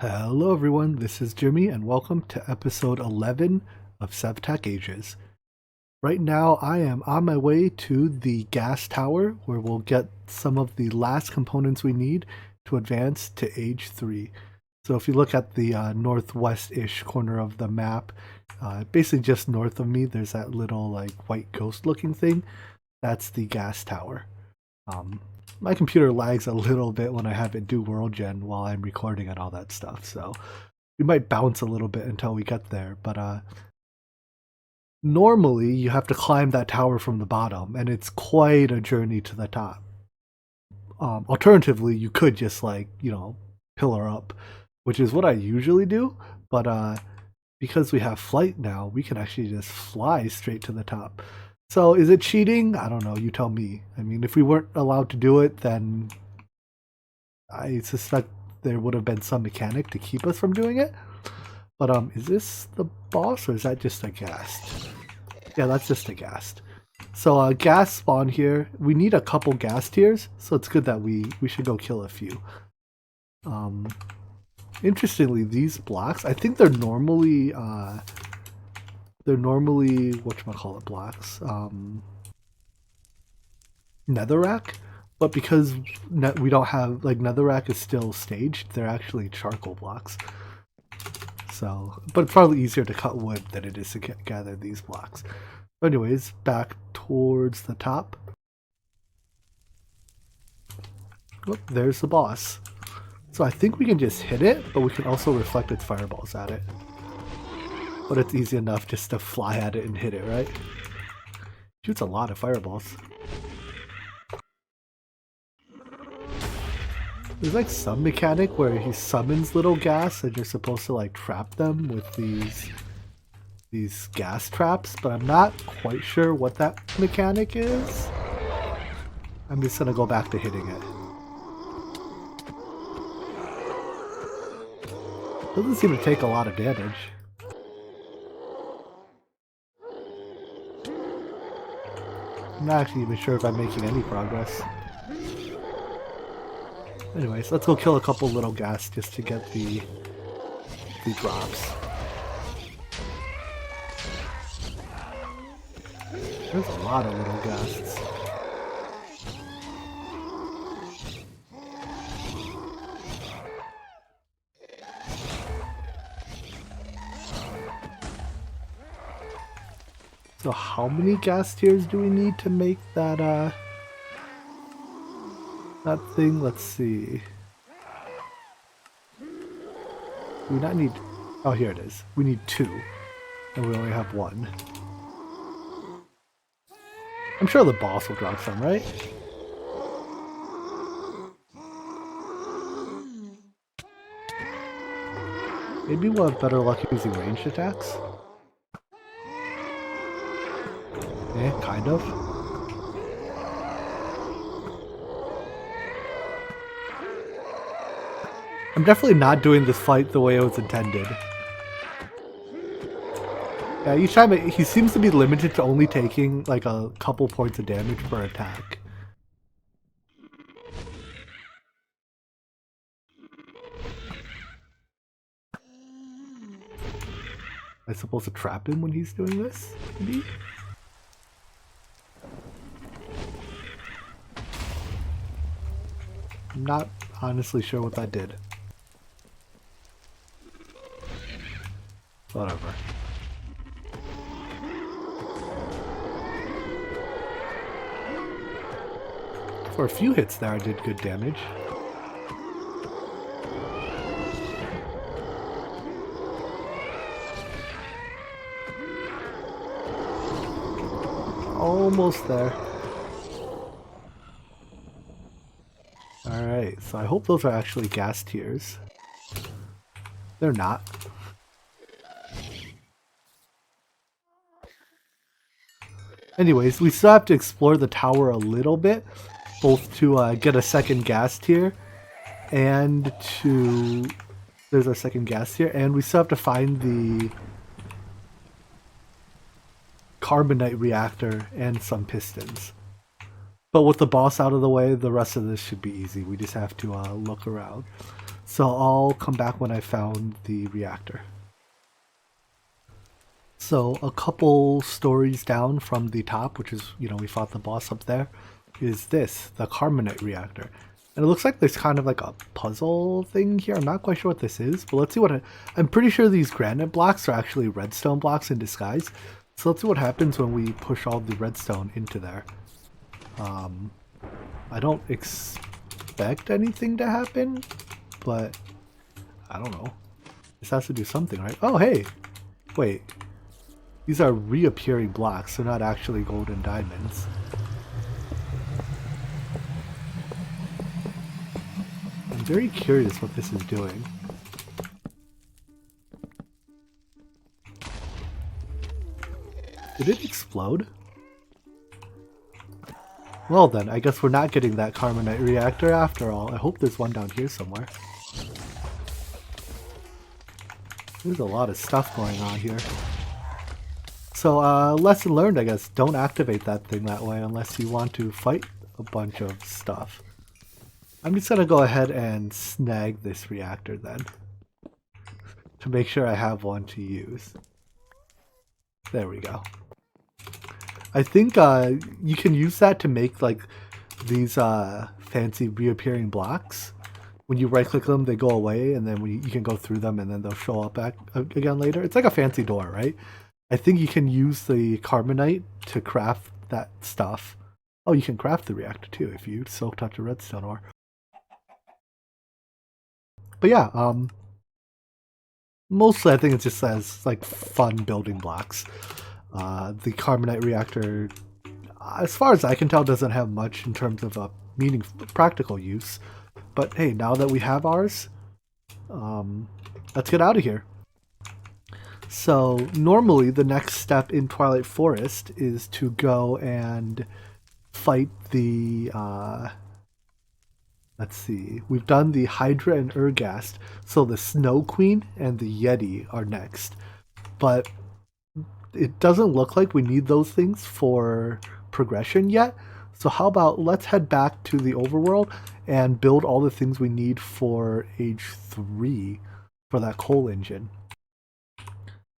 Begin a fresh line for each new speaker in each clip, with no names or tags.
Hello everyone, this is Jimmy and welcome to episode 11 of SevTech Ages. Right now I am on my way to the gas tower where we'll get some of the last components we need to advance to Age 3. So if you look at the northwest-ish corner of the map, basically just north of me, there's that little like white ghost looking thing. That's the gas tower. My computer lags a little bit when I have it do world gen while I'm recording and all that stuff, so we might bounce a little bit until we get there, but normally you have to climb that tower from the bottom, and it's quite a journey to the top. Alternatively, you could just pillar up, which is what I usually do, but because we have flight now, we can actually just fly straight to the top. So is it cheating? I don't know, you tell me. I mean, if we weren't allowed to do it, then I suspect there would have been some mechanic to keep us from doing it. But is this the boss or is that just a ghast? Yeah, that's just a ghast. So gas spawn here. We need a couple gas tiers, so it's good that we should go kill a few. Interestingly, these blocks, I think they're normally whatchamacallit blocks, netherrack, but because we don't have, like, netherrack is still staged, they're actually charcoal blocks. So, but it's probably easier to cut wood than it is to gather these blocks. But anyways, back towards the top. Oh, there's the boss. So I think we can just hit it, but we can also reflect its fireballs at it. But it's easy enough just to fly at it and hit it, right? Shoots a lot of fireballs. There's like some mechanic where he summons little gas and you're supposed to like trap them with these gas traps, but I'm not quite sure what that mechanic is. I'm just gonna go back to hitting it. Doesn't seem to take a lot of damage. I'm not actually even sure if I'm making any progress. Anyways, let's go kill a couple little gas just to get the drops. There's a lot of little ghasts. So how many gas tiers do we need to make that that thing? Let's see. Do we not need... Oh, here it is. We need 2. And we only have 1. I'm sure the boss will drop some, right? Maybe we'll have better luck using ranged attacks. Yeah, kind of. I'm definitely not doing this fight the way it was intended. Yeah, each time he seems to be limited to only taking like a couple points of damage per attack. Am I supposed to trap him when he's doing this? Maybe? I'm not honestly sure what that did. Whatever. For a few hits there I did good damage. Almost there. Alright, so I hope those are actually gas tiers. They're not. Anyways, we still have to explore the tower a little bit, both to get a second gas tier, and to... There's our second gas tier, and we still have to find the Carbonite reactor and some pistons. But with the boss out of the way, the rest of this should be easy. We just have to look around. So I'll come back when I found the reactor. So a couple stories down from the top, which is, we fought the boss up there, is this, the Carbonite reactor. And it looks like there's kind of like a puzzle thing here. I'm not quite sure what this is, but let's see what I'm pretty sure these granite blocks are actually redstone blocks in disguise. So let's see what happens when we push all the redstone into there. I don't expect anything to happen, but I don't know. This has to do something, right? Oh, hey! Wait. These are reappearing blocks. They're not actually golden diamonds. I'm very curious what this is doing. Did it explode? Well then, I guess we're not getting that Carbonite reactor after all. I hope there's one down here somewhere. There's a lot of stuff going on here. So, lesson learned, I guess. Don't activate that thing that way unless you want to fight a bunch of stuff. I'm just gonna go ahead and snag this reactor then. To make sure I have one to use. There we go. I think you can use that to make like these fancy reappearing blocks. When you right click them, they go away, and then you can go through them and then they'll show up back again later. It's like a fancy door, right? I think you can use the Carbonite to craft that stuff. Oh, you can craft the reactor too if you soak touch a redstone ore. But yeah, mostly I think it just says like fun building blocks. The Carbonite reactor, as far as I can tell, doesn't have much in terms of a practical use. But hey, now that we have ours, let's get out of here. So normally the next step in Twilight Forest is to go and fight the, let's see, we've done the Hydra and Urgast, so the Snow Queen and the Yeti are next. But it doesn't look like we need those things for progression yet. So how about let's head back to the overworld and build all the things we need for age 3 for that coal engine.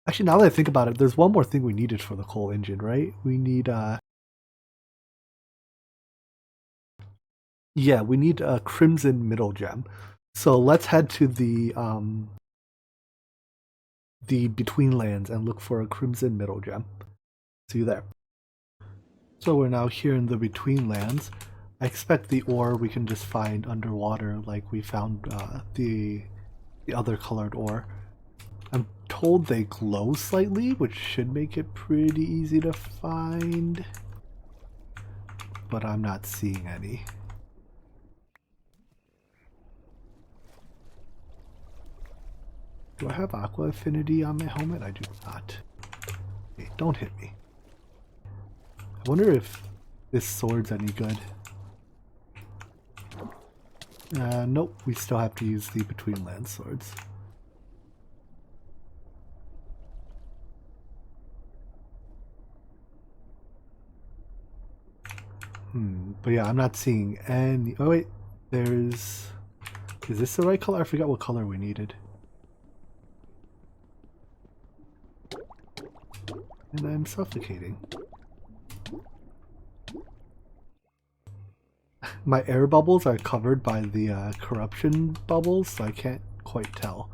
Actually, now that I think about it, there's one more thing we needed for the coal engine, right? We need yeah, we need a crimson middle gem. So let's head to the between lands and look for a crimson middle gem. See you there. So we're now here in the between lands. I expect the ore we can just find underwater like we found the other colored ore. I'm told they glow slightly, which should make it pretty easy to find. But I'm not seeing any. Do I have aqua affinity on my helmet? I do not. Hey, don't hit me. I wonder if this sword's any good. Nope, we still have to use the between land swords. But yeah, I'm not seeing any. Oh wait, there's. Is this the right color? I forgot what color we needed. And I'm suffocating. My air bubbles are covered by the corruption bubbles, so I can't quite tell.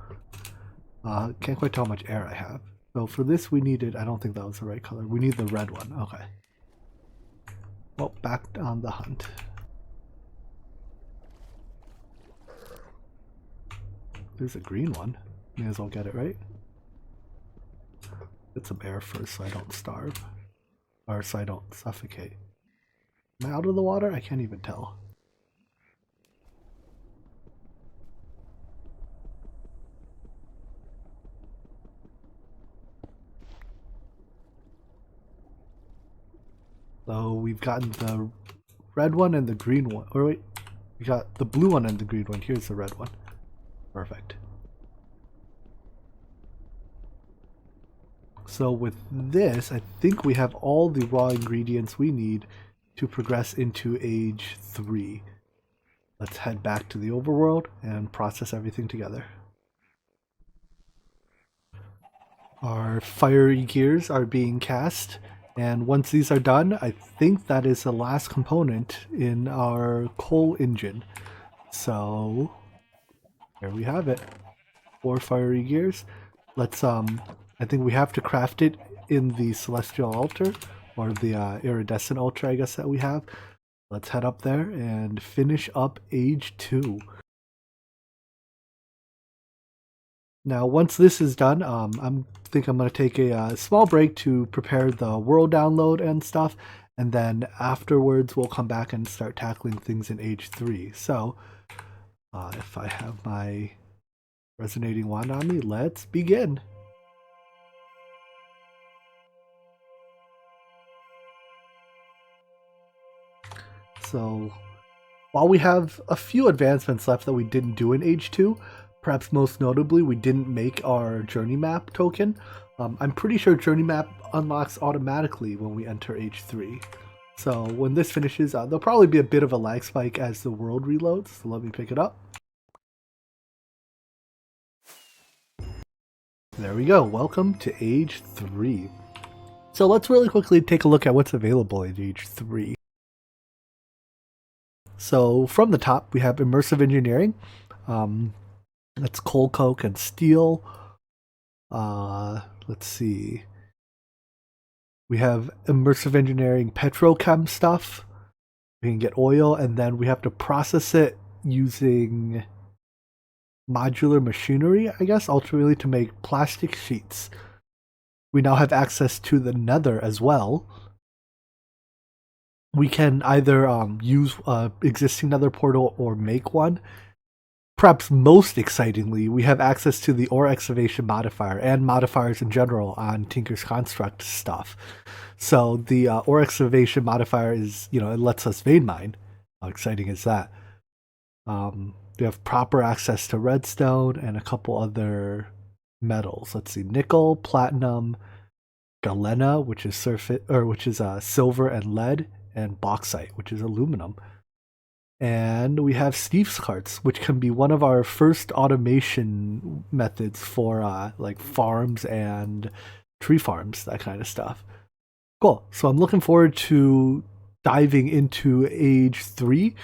Can't quite tell how much air I have. So for this we needed, I don't think that was the right color. We need the red one. Okay. Well, back on the hunt. There's a green one. May as well get it, right? Get some air first so I don't starve. Or so I don't suffocate. Am I out of the water? I can't even tell. So we've gotten the red one and the green one. Or wait, we got the blue one and the green one. Here's the red one. Perfect. So with this, I think we have all the raw ingredients we need to progress into age 3. let's head back to the overworld and process everything together. Our fiery gears are being cast, and once these are done, I think that is the last component in our coal engine. So here we have it. 4 fiery gears. Let's I think we have to craft it in the celestial altar, or the iridescent altar, I guess, that we have. Let's head up there and finish up age 2. Now, once this is done, I think I'm going to take a small break to prepare the world download and stuff, and then afterwards we'll come back and start tackling things in age 3. So, if I have my resonating wand on me, let's begin. So, while we have a few advancements left that we didn't do in age 2, perhaps most notably, we didn't make our journey map token. I'm pretty sure journey map unlocks automatically when we enter age 3. So when this finishes, there'll probably be a bit of a lag spike as the world reloads. So let me pick it up. There we go. Welcome to age 3. So let's really quickly take a look at what's available in age 3. So from the top, we have immersive engineering. That's coal, coke, and steel. Let's see. We have immersive engineering petrochem stuff. We can get oil, and then we have to process it using modular machinery, I guess, ultimately to make plastic sheets. We now have access to the nether as well. We can either use existing nether portal or make one. Perhaps most excitingly, we have access to the ore excavation modifier and modifiers in general on Tinker's Construct stuff. So the ore excavation modifier is, it lets us vein mine. How exciting is that? We have proper access to redstone and a couple other metals. Let's see, nickel, platinum, galena, which is silver and lead, and bauxite, which is aluminum. And we have Steve's carts, which can be one of our first automation methods for like farms and tree farms, that kind of stuff. Cool. So I'm looking forward to diving into age 3.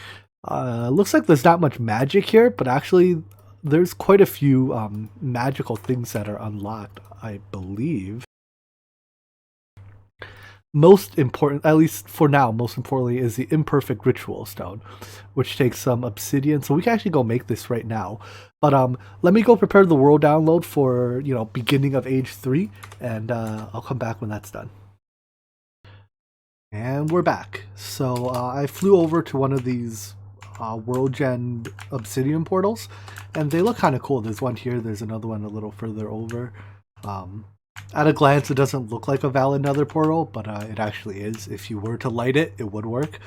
Looks like there's not much magic here, but actually there's quite a few magical things that are unlocked, I believe. Most important, at least for now, most importantly, is the imperfect ritual stone, which takes some obsidian. So we can actually go make this right now. But let me go prepare the world download for, beginning of age 3, and I'll come back when that's done. And we're back. So I flew over to one of these world gen obsidian portals, and they look kind of cool. There's one here, there's another one a little further over. At a glance, it doesn't look like a valid nether portal, but it actually is. If you were to light it, it would work.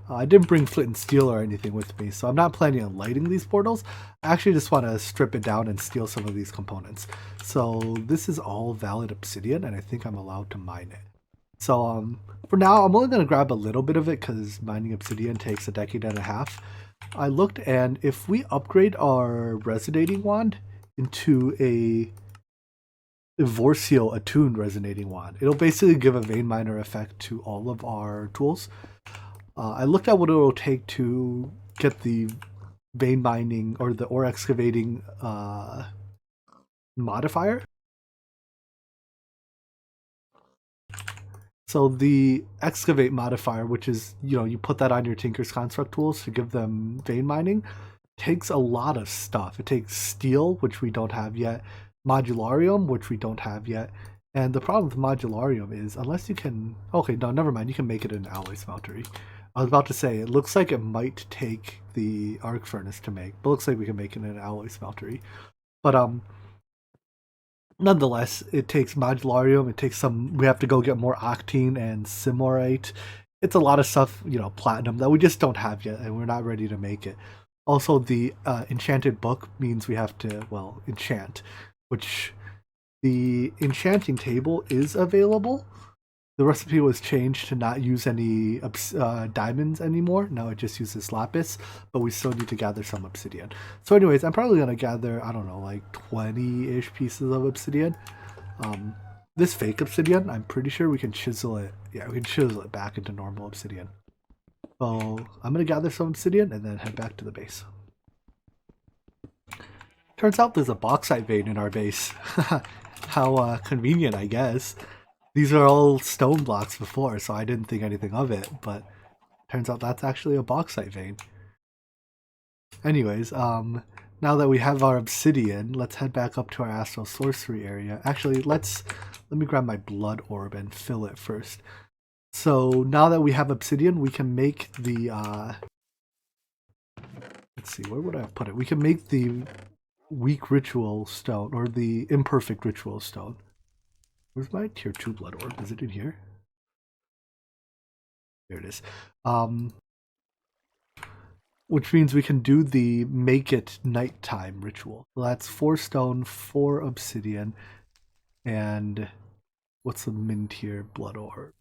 I didn't bring flint and steel or anything with me, so I'm not planning on lighting these portals. I actually just want to strip it down and steal some of these components. So this is all valid obsidian, and I think I'm allowed to mine it. So for now, I'm only going to grab a little bit of it because mining obsidian takes a decade and a half. I looked, and if we upgrade our resonating wand into a Evorcio attuned resonating wand, it'll basically give a vein miner effect to all of our tools. I looked at what it'll take to get the vein mining or the ore excavating modifier. So the excavate modifier, which is, you put that on your Tinker's Construct tools to give them vein mining, takes a lot of stuff. It takes steel, which we don't have yet, modularium, which we don't have yet. And the problem with modularium is, unless you can... Okay, no, never mind. You can make it in alloy smeltery. I was about to say, it looks like it might take the arc furnace to make, but it looks like we can make it in an alloy smeltery. But nonetheless, it takes modularium. It takes we have to go get more octane and simorite. It's a lot of stuff, platinum, that we just don't have yet, and we're not ready to make it. Also, the enchanted book means we have to, enchant, which the enchanting table is available, The recipe was changed to not use any diamonds anymore. Now it just uses lapis, but we still need to gather some obsidian. So anyways, I'm probably going to gather, I don't know, like 20-ish pieces of obsidian. This fake obsidian, I'm pretty sure we can chisel it. Yeah, we can chisel it back into normal obsidian. So I'm going to gather some obsidian and then head back to the base. Turns out there's a bauxite vein in our base. How convenient, I guess. These are all stone blocks before, so I didn't think anything of it, but turns out that's actually a bauxite vein. Anyways, now that we have our obsidian, let's head back up to our astral sorcery area. Actually, let me grab my blood orb and fill it first. So now that we have obsidian, we can make the let's see, where would I put it? We can make the weak ritual stone, or the imperfect ritual stone. Where's my tier 2 blood orb? Is it in here? There it is. Which means we can do the make it nighttime ritual. So that's 4 stone, 4 obsidian, and what's the min tier blood orb?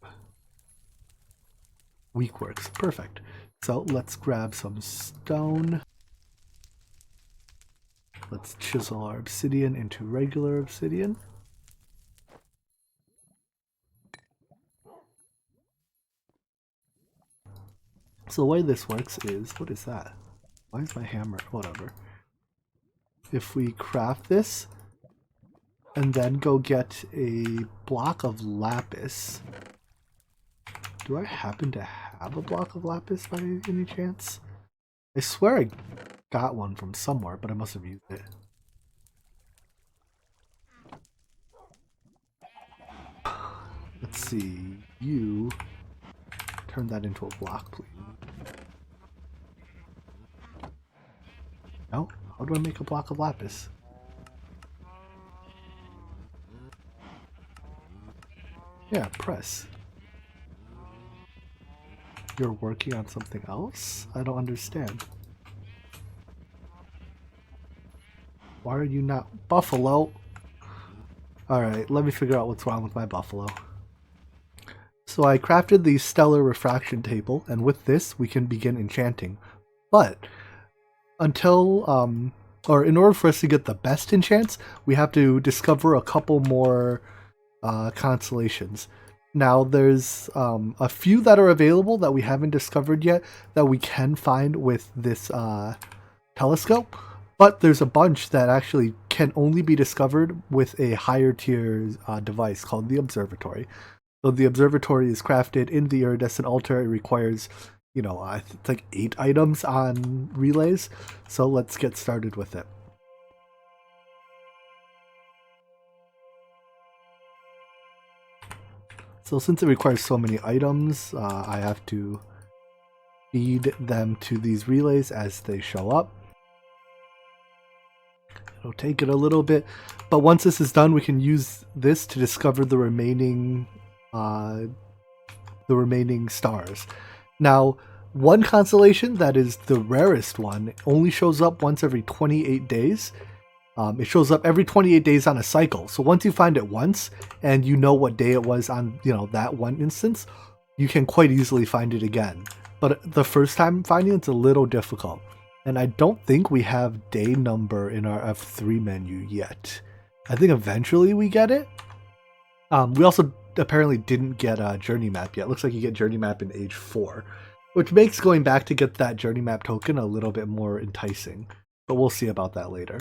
Weak works. Perfect. So let's grab some stone. Let's chisel our obsidian into regular obsidian. So the way this works is, what is that? Why is my hammer? Whatever. If we craft this, and then go get a block of lapis. Do I happen to have a block of lapis by any chance? I swear I got one from somewhere, but I must have used it. Let's see. You turn that into a block, please. No? How do I make a block of lapis? Yeah, press. You're working on something else? I don't understand. Why are you not buffalo? Alright, let me figure out what's wrong with my buffalo. So I crafted the stellar refraction table, and with this we can begin enchanting. But until or in order for us to get the best enchants, we have to discover a couple more constellations. Now there's a few that are available that we haven't discovered yet that we can find with this telescope, but there's a bunch that actually can only be discovered with a higher tier device called the observatory. So the observatory is crafted in the iridescent altar. It requires, you know, it's like 8 items on relays. So let's get started with it. So since it requires so many items, I have to feed them to these relays as they show up. It'll take it a little bit, but once this is done, we can use this to discover the remaining stars. Now, one constellation that is the rarest one only shows up once every 28 days. It shows up every 28 days on a cycle. So once you find it once and you know what day it was on, you know, that one instance, you can quite easily find it again. But the first time finding it's a little difficult. And I don't think we have day number in our F3 menu yet. I think eventually we get it. We also apparently didn't get a journey map yet. Looks like you get journey map in age 4, which makes going back to get that journey map token a little bit more enticing. But we'll see about that later.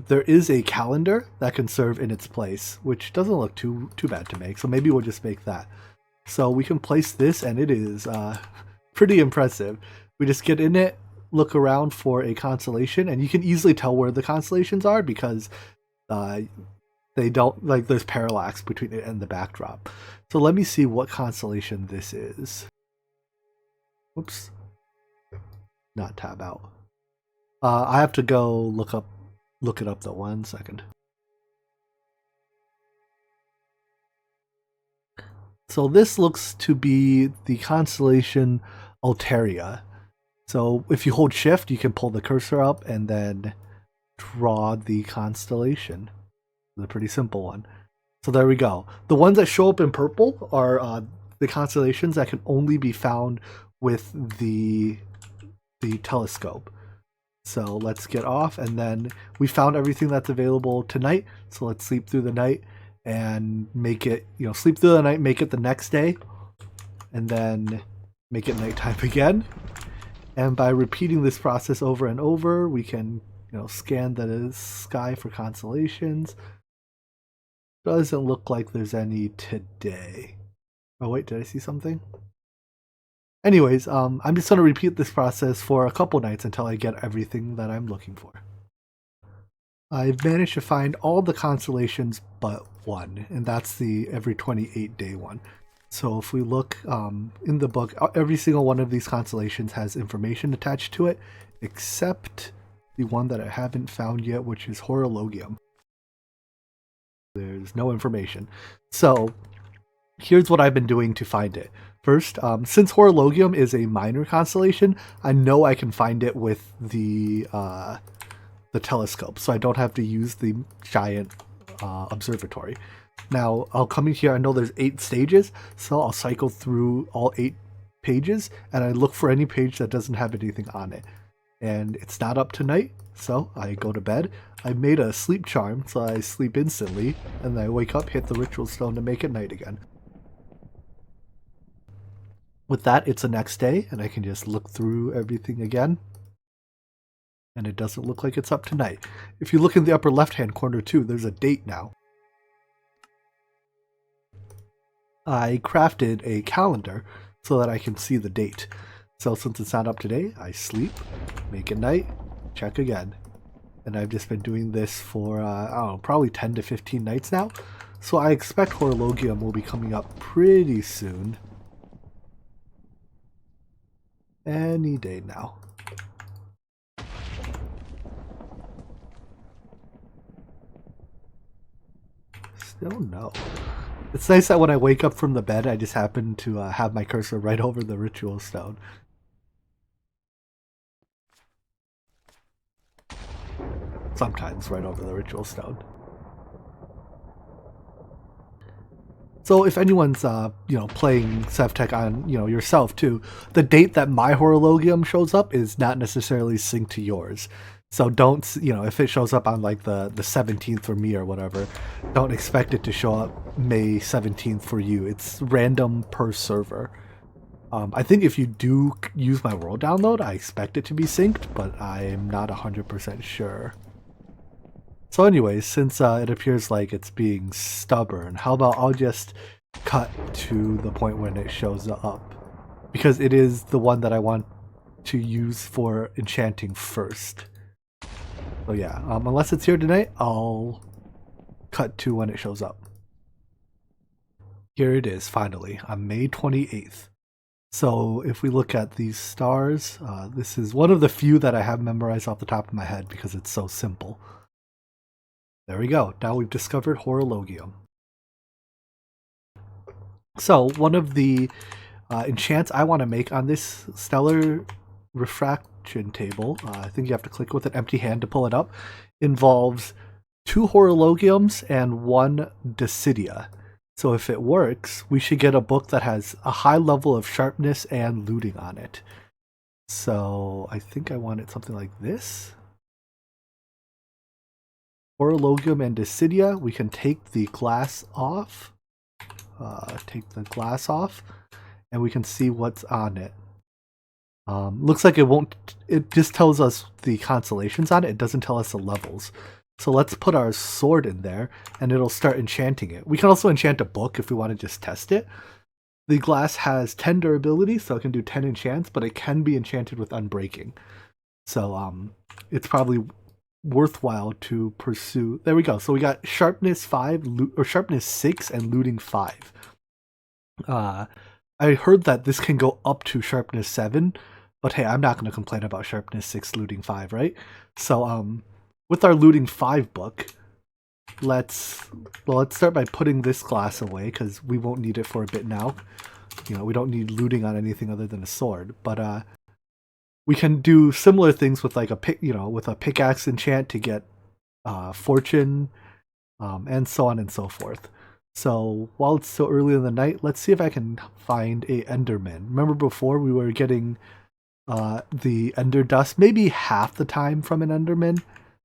There is a calendar that can serve in its place, which doesn't look too bad to make, so maybe we'll just make that. So we can place this, and it is pretty impressive. We just get in it, look around for a constellation, and you can easily tell where the constellations are because they don't, like, there's parallax between it and the backdrop. So let me see what constellation this is. Whoops. Not tab out. I have to go look it up though, 1 second. So this looks to be the constellation Altaria. So if you hold shift, you can pull the cursor up and then draw the constellation. It's a pretty simple one. So there we go. The ones that show up in purple are the constellations that can only be found with the telescope. So let's get off, and then we found everything that's available tonight. So let's sleep through the night and make it, sleep through the night, make it the next day, and then make it nighttime again. And by repeating this process over and over, we can, scan the sky for constellations. Doesn't look like there's any today. Oh wait, did I see something? Anyways, I'm just going to repeat this process for a couple nights until I get everything that I'm looking for. I've managed to find all the constellations but one, and that's the every 28-day one. So if we look in the book, every single one of these constellations has information attached to it, except the one that I haven't found yet, which is Horologium. There's no information. So here's what I've been doing to find it. First, since Horologium is a minor constellation, I know I can find it with the telescope, so I don't have to use the giant observatory. Now, I'll come in here, I know there's 8 stages, so I'll cycle through all 8 pages, and I look for any page that doesn't have anything on it. And it's not up tonight, so I go to bed. I made a sleep charm, so I sleep instantly, and then I wake up, hit the ritual stone to make it night again. With that, it's the next day, and I can just look through everything again. And it doesn't look like it's up tonight. If you look in the upper left-hand corner too, there's a date now. I crafted a calendar so that I can see the date. So since it's not up today, I sleep, make it night, check again. And I've just been doing this for, I don't know, probably 10 to 15 nights now. So I expect Horologium will be coming up pretty soon. Any day now. Still no. It's nice that when I wake up from the bed, I just happen to have my cursor right over the ritual stone. Sometimes right over the ritual stone. So if anyone's, playing SevTech on, yourself too, the date that my Horologium shows up is not necessarily synced to yours. So don't, if it shows up on like the 17th for me or whatever, don't expect it to show up May 17th for you. It's random per server. I think if you do use my world download, I expect it to be synced, but I'm not 100% sure. So anyways, since it appears like it's being stubborn, how about I'll just cut to the point when it shows up. Because it is the one that I want to use for enchanting first. So yeah, unless it's here tonight, I'll cut to when it shows up. Here it is, finally, on May 28th. So if we look at these stars, this is one of the few that I have memorized off the top of my head because it's so simple. There we go. Now we've discovered Horologium. So one of the enchants I want to make on this stellar refraction table, I think you have to click with an empty hand to pull it up, involves 2 Horologiums and 1 Decidia. So if it works, we should get a book that has a high level of sharpness and looting on it. So I think I wanted something like this. Horologium and Decidia, we can take the glass off. And we can see what's on it. Looks like it just tells us the constellations on it. It doesn't tell us the levels. So let's put our sword in there and it'll start enchanting it. We can also enchant a book if we want to just test it. The glass has 10 durability, so it can do 10 enchants, but it can be enchanted with unbreaking. So it's probably worthwhile to pursue. There we go. So we got sharpness 5 or sharpness 6 and looting 5. I heard that this can go up to sharpness 7, but hey, I'm not going to complain about sharpness 6 looting 5, right? So with our looting 5 book, let's start by putting this glass away because we won't need it for a bit now. We don't need looting on anything other than a sword, but we can do similar things with like with a pickaxe enchant to get fortune, and so on and so forth. So while it's still early in the night, let's see if I can find a Enderman. Remember before we were getting the Ender dust maybe half the time from an Enderman.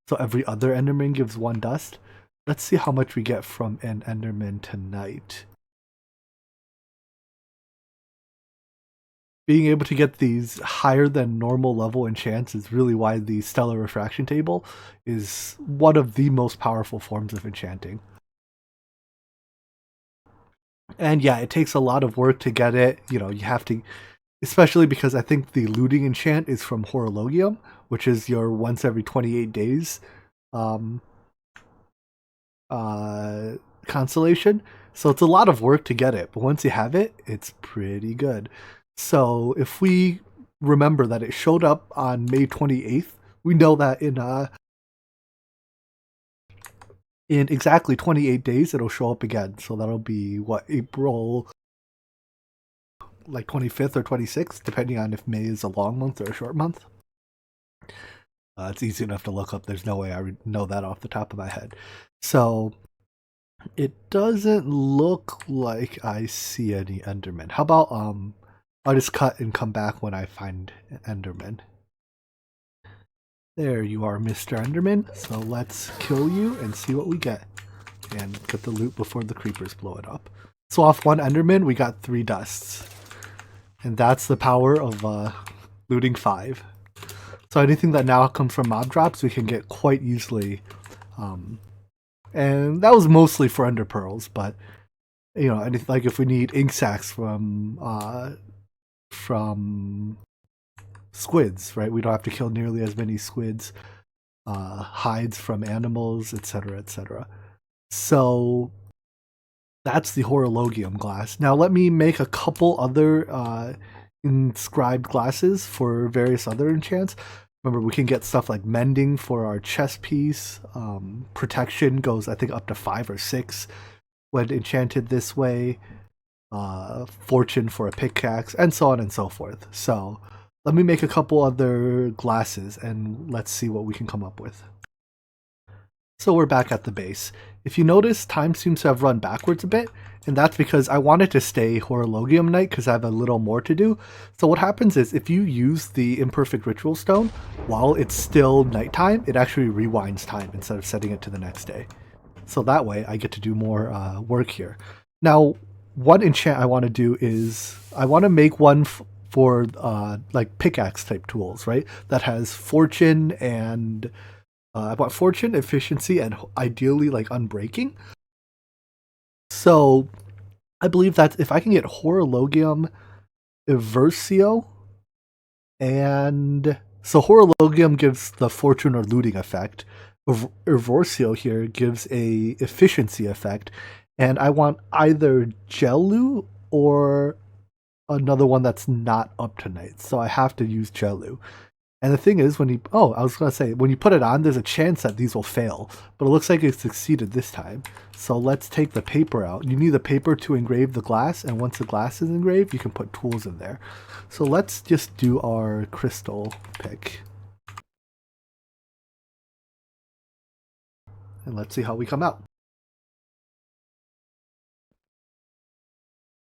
So every other Enderman gives 1 dust. Let's see how much we get from an Enderman tonight. Being able to get these higher than normal level enchants is really why the Stellar Refraction Table is one of the most powerful forms of enchanting. And yeah, it takes a lot of work to get it. You know, you have to, especially because I think the looting enchant is from Horologium, which is your once every 28 days um, constellation. So it's a lot of work to get it, but once you have it, it's pretty good. So if we remember that it showed up on May 28th, we know that in exactly 28 days it'll show up again. So that'll be what, April like 25th or 26th, depending on if May is a long month or a short month. It's easy enough to look up. There's no way I would know that off the top of my head. So it doesn't look like I see any Enderman. How about I'll just cut and come back when I find Enderman. There you are, Mr. Enderman. So let's kill you and see what we get. And get the loot before the creepers blow it up. So off 1 Enderman, we got 3 dusts. And that's the power of looting 5. So anything that now comes from mob drops, we can get quite easily. And that was mostly for ender pearls, but you know, anything like if we need ink sacs from squids, right? We don't have to kill nearly as many squids. Hides from animals, etc., etc. So that's the Horologium glass. Now let me make a couple other inscribed glasses for various other enchants. Remember, we can get stuff like mending for our chest piece. Protection goes, I think, up to 5 or 6 when enchanted this way. Fortune for a pickaxe, and so on and so forth. So let me make a couple other glasses and let's see what we can come up with. So we're back at the base. If you notice, time seems to have run backwards a bit, and that's because I wanted to stay Horologium night because I have a little more to do. So what happens is if you use the Imperfect Ritual Stone while it's still nighttime, it actually rewinds time instead of setting it to the next day. So that way I get to do more work here. Now, one enchant I want to do is I want to make one for like pickaxe type tools, right? That has fortune and I want fortune, efficiency, and ideally like unbreaking. So I believe that if I can get Horologium, Eversio, and so Horologium gives the fortune or looting effect. Eversio here gives a efficiency effect, and I want either Gelu or another one that's not up to night. So I have to use Gelu. And the thing is, when you I was gonna say, when you put it on, there's a chance that these will fail, but it looks like it succeeded this time. So let's take the paper out. You need the paper to engrave the glass, and once the glass is engraved, you can put tools in there. So let's just do our crystal pick. And let's see how we come out.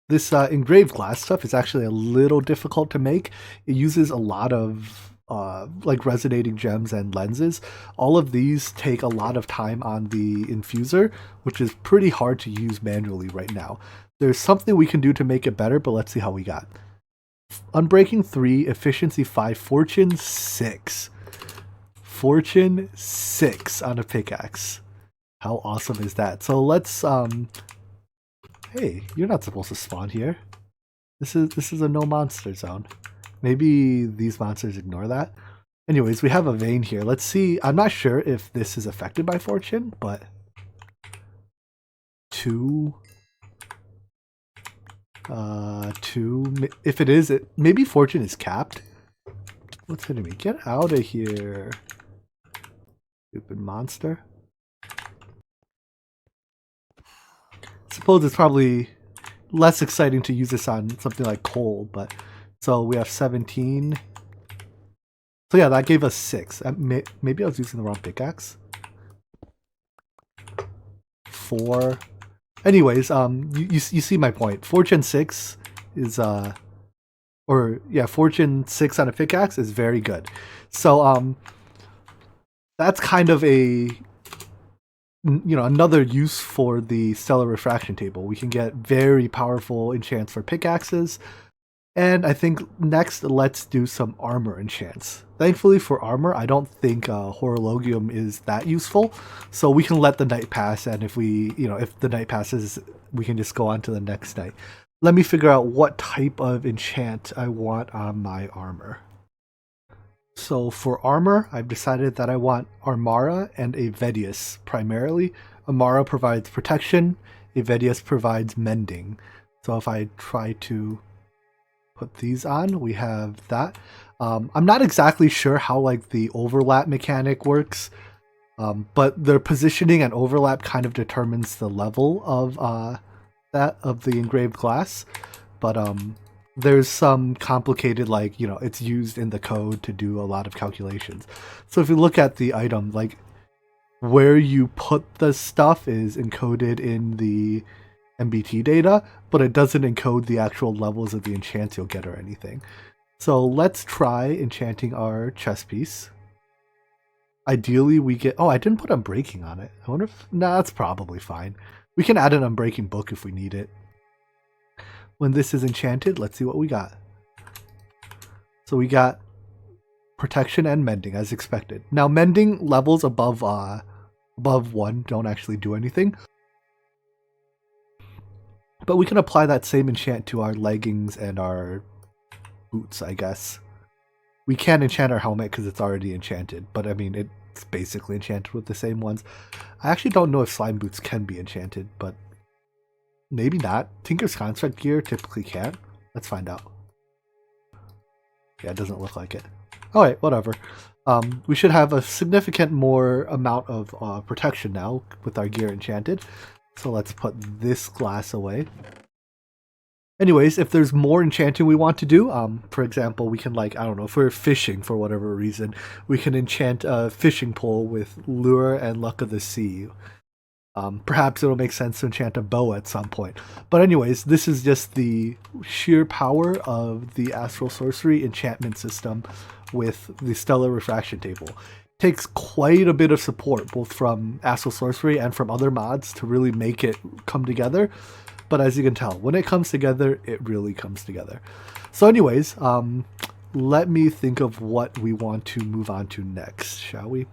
This engraved glass stuff is actually a little difficult to make. It uses a lot of like resonating gems and lenses. All of these take a lot of time on the infuser, which is pretty hard to use manually right now. There's something we can do to make it better, but let's see how we got. Unbreaking 3, efficiency 5, fortune 6. Fortune 6 on a pickaxe. How awesome is that? So let's hey, you're not supposed to spawn here. This is a no monster zone. Maybe these monsters ignore that. Anyways, we have a vein here. Let's see. I'm not sure if this is affected by fortune, but 2. 2. If it is, maybe fortune is capped. What's hitting me? Get out of here, stupid monster. I suppose it's probably less exciting to use this on something like coal, but so we have 17. So yeah, that gave us 6. Maybe I was using the wrong pickaxe. 4. Anyways, you see my point. Fortune 6 is Fortune 6 on a pickaxe is very good. So that's kind of a another use for the stellar refraction table. We can get very powerful enchants for pickaxes. And I think next, let's do some armor enchants. Thankfully for armor, I don't think Horologium is that useful, so we can let the night pass, and if if the night passes, we can just go on to the next night. Let me figure out what type of enchant I want on my armor. So for armor, I've decided that I want Armara and Avedius primarily. Armara provides protection, Avedius provides mending. So if I try to put these on, we have that. I'm not exactly sure how like the overlap mechanic works, but their positioning and overlap kind of determines the level of the engraved glass. But there's some complicated, like, it's used in the code to do a lot of calculations. So if you look at the item, like where you put the stuff is encoded in the MBT data, but it doesn't encode the actual levels of the enchants you'll get or anything. So let's try enchanting our chest piece. Ideally we get, oh, I didn't put unbreaking on it. I wonder if, nah, that's probably fine. We can add an unbreaking book if we need it. When this is enchanted, let's see what we got. So we got protection and mending as expected. Now mending levels above 1 don't actually do anything. But we can apply that same enchant to our leggings and our boots, I guess. We can't enchant our helmet because it's already enchanted, but I mean, it's basically enchanted with the same ones. I actually don't know if slime boots can be enchanted, but maybe not. Tinker's Construct gear typically can. Let's find out. Yeah, it doesn't look like it. Alright, whatever. We should have a significant more amount of protection now with our gear enchanted. So let's put this glass away. Anyways, if there's more enchanting we want to do, for example, we can, like, I don't know, if we're fishing for whatever reason, we can enchant a fishing pole with Lure and Luck of the Sea. Perhaps it'll make sense to enchant a bow at some point. But anyways, this is just the sheer power of the Astral Sorcery enchantment system with the Stellar Refraction table. Takes quite a bit of support, both from Astral Sorcery and from other mods, to really make it come together. But as you can tell, when it comes together, it really comes together. So anyways, let me think of what we want to move on to next, shall we?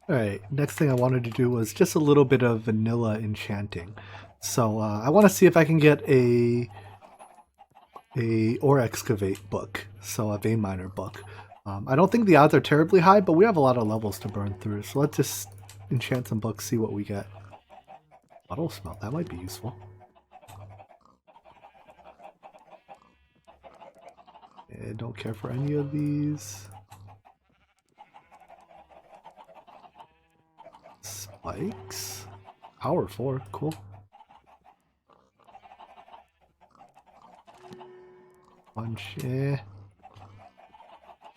Alright, next thing I wanted to do was just a little bit of vanilla enchanting. So I want to see if I can get a ore excavate book, so a vein miner book. I don't think the odds are terribly high, but we have a lot of levels to burn through, so let's just enchant some books, see what we get. Bottle smelt, that might be useful. I don't care for any of these. Spikes? Power 4, cool. Punch, eh.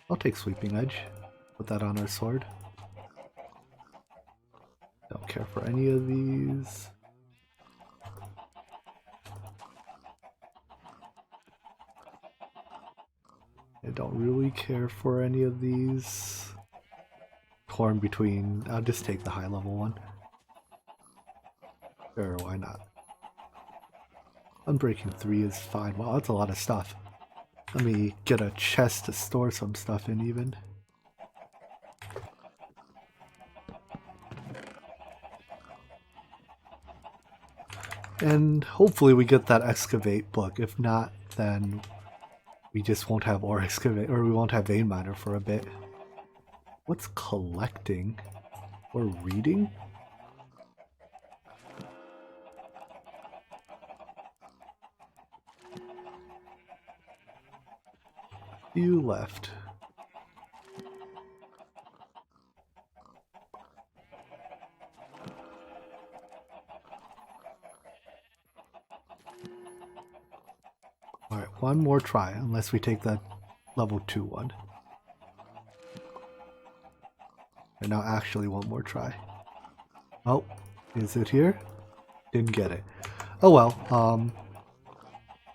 I'll take Sweeping Edge. Put that on our sword. Don't care for any of these. I don't really care for any of these. Torn between, I'll just take the high level one. Sure, why not? Unbreaking 3 is fine. Wow, that's a lot of stuff. Let me get a chest to store some stuff in even. And hopefully we get that excavate book. If not, then we just won't have ore excavate, or we won't have vein miner for a bit. What's collecting? Or reading? You left. Alright, one more try, unless we take that level 2 one. And now actually one more try. Oh, is it here? Didn't get it. Oh well,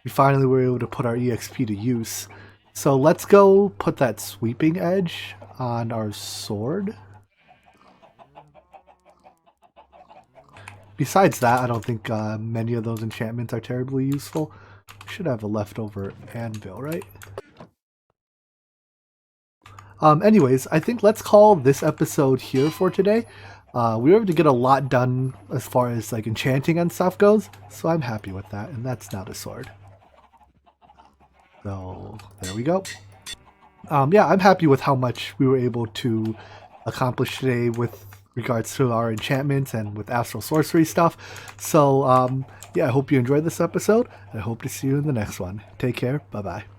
we finally were able to put our EXP to use. So let's go put that sweeping edge on our sword. Besides that, I don't think many of those enchantments are terribly useful. We should have a leftover anvil, right? Anyways, I think let's call this episode here for today. We were able to get a lot done as far as like enchanting and stuff goes, so I'm happy with that, and that's now the sword. So there we go. Yeah, I'm happy with how much we were able to accomplish today with regards to our enchantments and with astral sorcery stuff. So yeah, I hope you enjoyed this episode, and I hope to see you in the next one. Take care. Bye-bye.